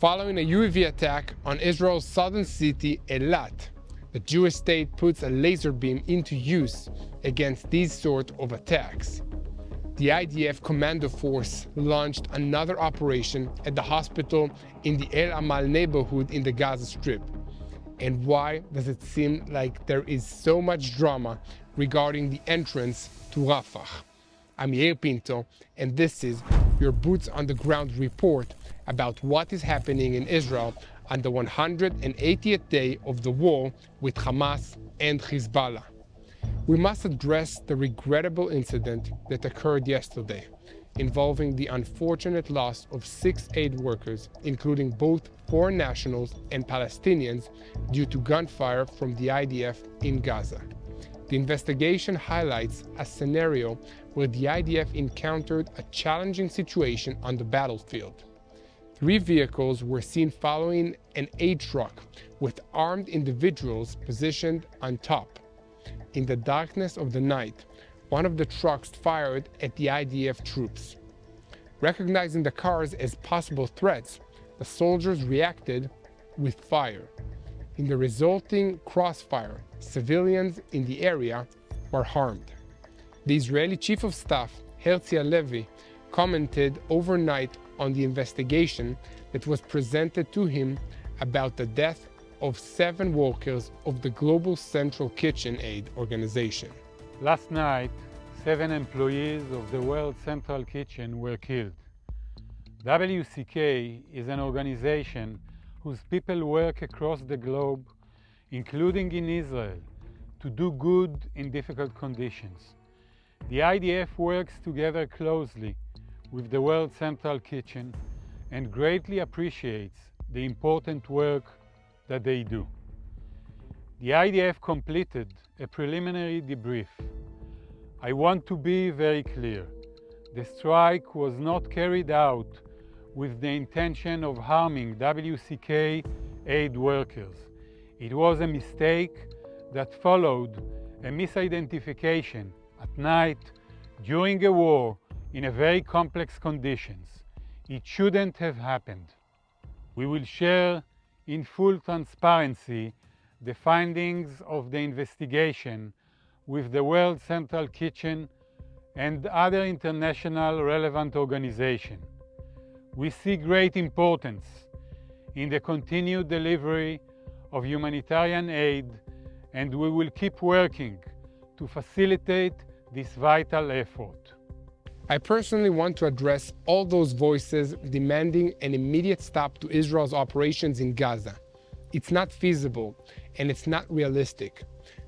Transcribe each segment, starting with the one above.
Following a UAV attack on Israel's southern city, Eilat, the Jewish state puts a laser beam into use against these sort of attacks. The IDF Commando Force launched another operation at the hospital in the El Amal neighborhood in the Gaza Strip. And why does it seem like there is so much drama regarding the entrance to Rafah? I'm Yair Pinto, and this is your Boots on the Ground report about what is happening in Israel on the 180th day of the war with Hamas and Hezbollah. We must address the regrettable incident that occurred yesterday, involving the unfortunate loss of 6 aid workers, including both foreign nationals and Palestinians, due to gunfire from the IDF in Gaza. The investigation highlights a scenario where the IDF encountered a challenging situation on the battlefield. 3 vehicles were seen following an aid truck with armed individuals positioned on top. In the darkness of the night, one of the trucks fired at the IDF troops. Recognizing the cars as possible threats, the soldiers reacted with fire. In the resulting crossfire, civilians in the area were harmed. The Israeli Chief of Staff, Herzi Halevi, commented overnight on the investigation that was presented to him about the death of 7 workers of the Global Central Kitchen Aid Organization. Last night, 7 employees of the World Central Kitchen were killed. WCK is an organization whose people work across the globe, including in Israel, to do good in difficult conditions. The IDF works together closely with the World Central Kitchen and greatly appreciates the important work that they do. The IDF completed a preliminary debrief. I want to be very clear. The strike was not carried out with the intention of harming WCK aid workers. It was a mistake that followed a misidentification at night during a war in a very complex conditions. It shouldn't have happened. We will share in full transparency the findings of the investigation with the World Central Kitchen and other international relevant organizations. We see great importance in the continued delivery of humanitarian aid, and we will keep working to facilitate this vital effort. I personally want to address all those voices demanding an immediate stop to Israel's operations in Gaza. It's not feasible, and it's not realistic.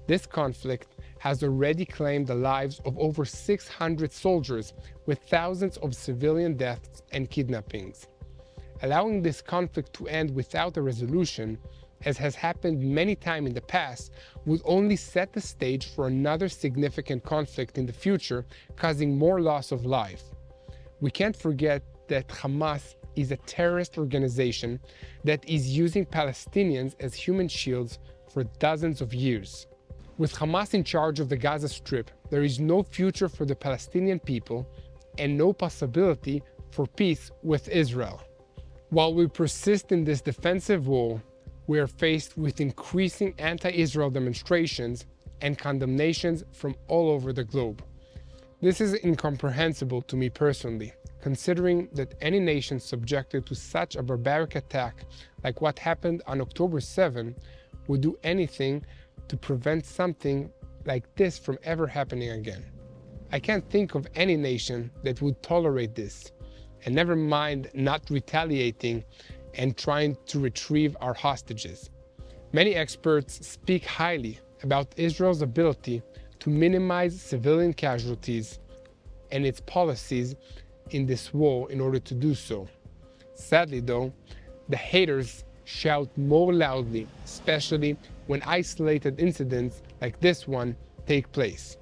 This conflict has already claimed the lives of over 600 soldiers, with thousands of civilian deaths and kidnappings. Allowing this conflict to end without a resolution, as has happened many times in the past, would only set the stage for another significant conflict in the future, causing more loss of life. We can't forget that Hamas is a terrorist organization that is using Palestinians as human shields for dozens of years. With Hamas in charge of the Gaza Strip, there is no future for the Palestinian people and no possibility for peace with Israel. While we persist in this defensive war, we are faced with increasing anti-Israel demonstrations and condemnations from all over the globe. This is incomprehensible to me personally, considering that any nation subjected to such a barbaric attack like what happened on October 7 would do anything to prevent something like this from ever happening again. I can't think of any nation that would tolerate this, and never mind not retaliating and trying to retrieve our hostages. Many experts speak highly about Israel's ability to minimize civilian casualties and its policies in this war in order to do so. Sadly though, the haters shout more loudly, especially when isolated incidents like this one take place.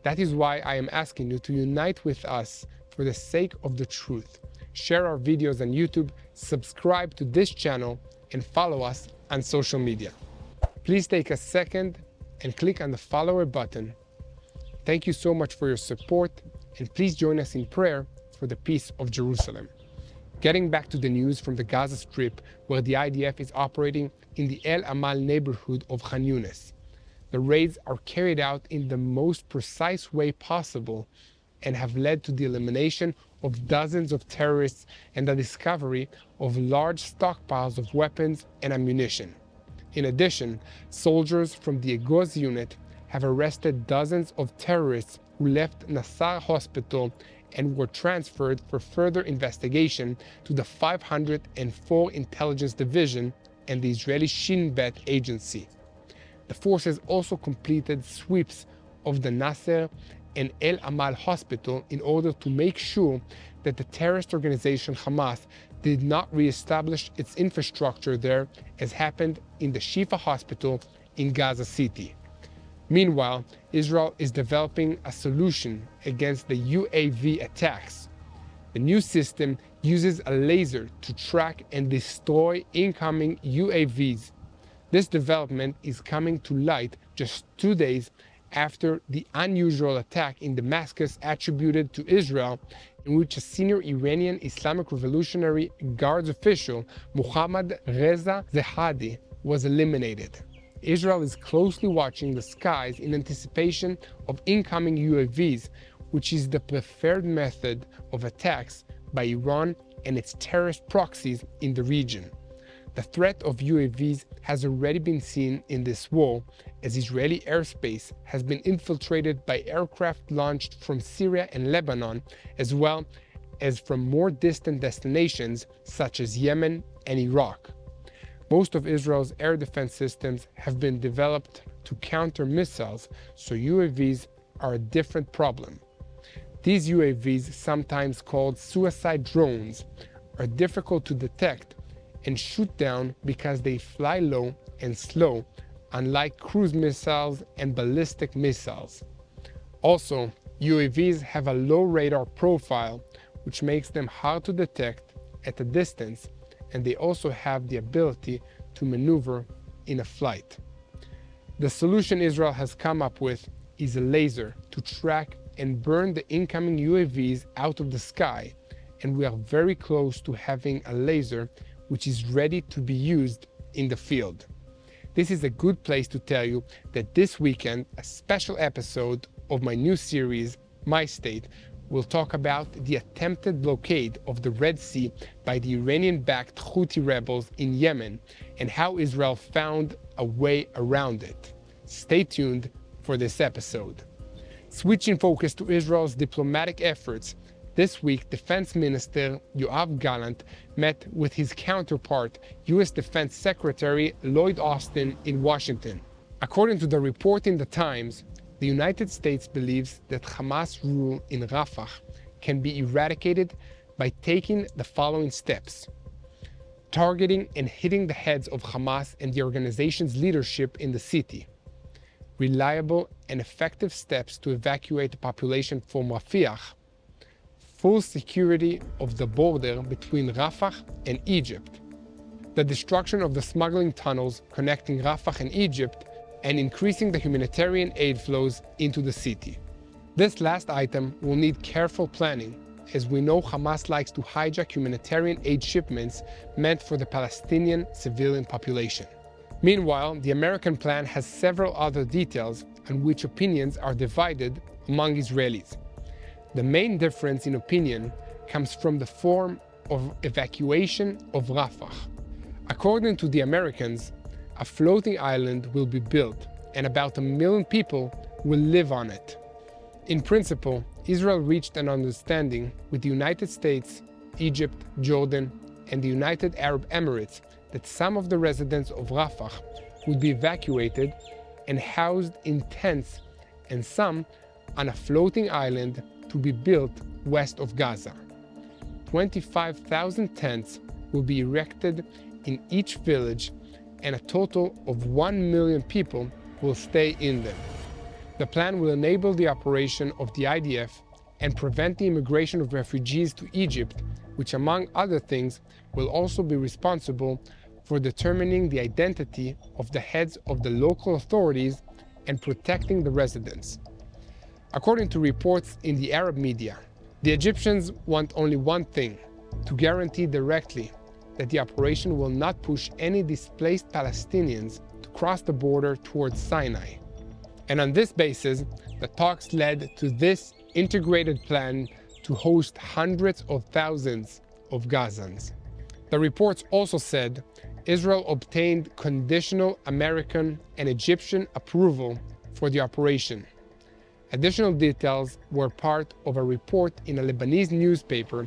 That is why I am asking you to unite with us for the sake of the truth. Share our videos on YouTube, subscribe to this channel, and follow us on social media. Please take a second and click on the follower button. Thank you so much for your support, and please join us in prayer for the peace of Jerusalem. Getting back to the news from the Gaza Strip, where the IDF is operating in the El Amal neighborhood of Khan Yunis. The raids are carried out in the most precise way possible and have led to the elimination of dozens of terrorists and the discovery of large stockpiles of weapons and ammunition. In addition, soldiers from the Egoz unit have arrested dozens of terrorists who left Nassar Hospital and were transferred for further investigation to the 504 Intelligence Division and the Israeli Shin Bet agency. The forces also completed sweeps of the Nasser and El Amal hospital in order to make sure that the terrorist organization Hamas did not re-establish its infrastructure there, as happened in the Shifa hospital in Gaza City. Meanwhile, Israel is developing a solution against the UAV attacks. The new system uses a laser to track and destroy incoming UAVs. This development is coming to light just 2 days after the unusual attack in Damascus attributed to Israel, in which a senior Iranian Islamic Revolutionary Guards official, Mohammad Reza Zehadi, was eliminated. Israel is closely watching the skies in anticipation of incoming UAVs, which is the preferred method of attacks by Iran and its terrorist proxies in the region. The threat of UAVs has already been seen in this war, as Israeli airspace has been infiltrated by aircraft launched from Syria and Lebanon, as well as from more distant destinations such as Yemen and Iraq. Most of Israel's air defense systems have been developed to counter missiles, so UAVs are a different problem. These UAVs, sometimes called suicide drones, are difficult to detect and shoot down because they fly low and slow, unlike cruise missiles and ballistic missiles. Also, UAVs have a low radar profile, which makes them hard to detect at a distance, and they also have the ability to maneuver in a flight. The solution Israel has come up with is a laser to track and burn the incoming UAVs out of the sky, and we are very close to having a laser which is ready to be used in the field. This is a good place to tell you that this weekend, a special episode of my new series, My State, will talk about the attempted blockade of the Red Sea by the Iranian-backed Houthi rebels in Yemen and how Israel found a way around it. Stay tuned for this episode. Switching focus to Israel's diplomatic efforts, this week Defense Minister Yoav Gallant met with his counterpart, U.S. Defense Secretary Lloyd Austin in Washington. According to the report in The Times, the United States believes that Hamas rule in Rafah can be eradicated by taking the following steps: targeting and hitting the heads of Hamas and the organization's leadership in the city, reliable and effective steps to evacuate the population from Rafah, full security of the border between Rafah and Egypt, the destruction of the smuggling tunnels connecting Rafah and Egypt, and increasing the humanitarian aid flows into the city. This last item will need careful planning, as we know Hamas likes to hijack humanitarian aid shipments meant for the Palestinian civilian population. Meanwhile, the American plan has several other details on which opinions are divided among Israelis. The main difference in opinion comes from the form of evacuation of Rafah. According to the Americans, a floating island will be built and about 1 million people will live on it. In principle, Israel reached an understanding with the United States, Egypt, Jordan, and the United Arab Emirates that some of the residents of Rafah would be evacuated and housed in tents, and some on a floating island to be built west of Gaza. 25,000 tents will be erected in each village, and a total of 1 million people will stay in them. The plan will enable the operation of the IDF and prevent the immigration of refugees to Egypt, which among other things will also be responsible for determining the identity of the heads of the local authorities and protecting the residents. According to reports in the Arab media, the Egyptians want only one thing: to guarantee directly that the operation will not push any displaced Palestinians to cross the border towards Sinai. And on this basis, the talks led to this integrated plan to host hundreds of thousands of Gazans. The reports also said Israel obtained conditional American and Egyptian approval for the operation. Additional details were part of a report in a Lebanese newspaper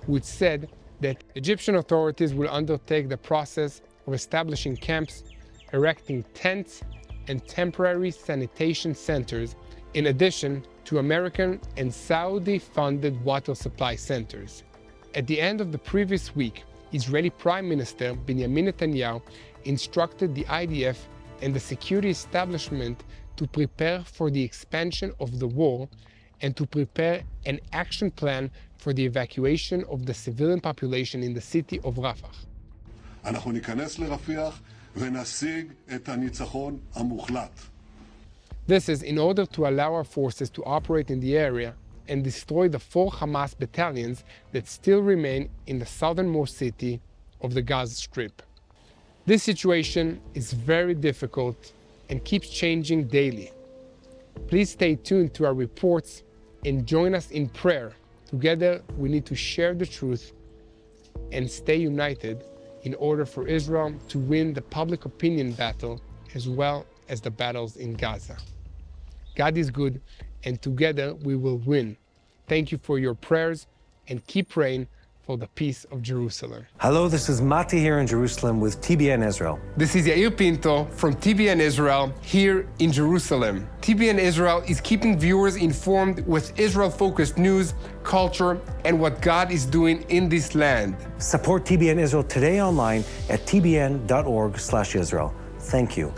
which said that Egyptian authorities will undertake the process of establishing camps, erecting tents, and temporary sanitation centers, in addition to American and Saudi-funded water supply centers. At the end of the previous week, Israeli Prime Minister Benjamin Netanyahu instructed the IDF and the security establishment to prepare for the expansion of the war and to prepare an action plan for the evacuation of the civilian population in the city of Rafah. אנחנו ניכנס לרפיח ונשיג את הניצחון המוחלט. This is in order to allow our forces to operate in the area and destroy the 4 Hamas battalions that still remain in the southernmost city of the Gaza Strip. This situation is very difficult and keeps changing daily. Please stay tuned to our reports and join us in prayer. Together, we need to share the truth and stay united in order for Israel to win the public opinion battle as well as the battles in Gaza. God is good, and together we will win. Thank you for your prayers, and keep praying for the peace of Jerusalem. Hello, this is Mati here in Jerusalem with TBN Israel. This is Yair Pinto from TBN Israel here in Jerusalem. TBN Israel is keeping viewers informed with Israel-focused news, culture, and what God is doing in this land. Support TBN Israel today online at tbn.org/Israel. Thank you.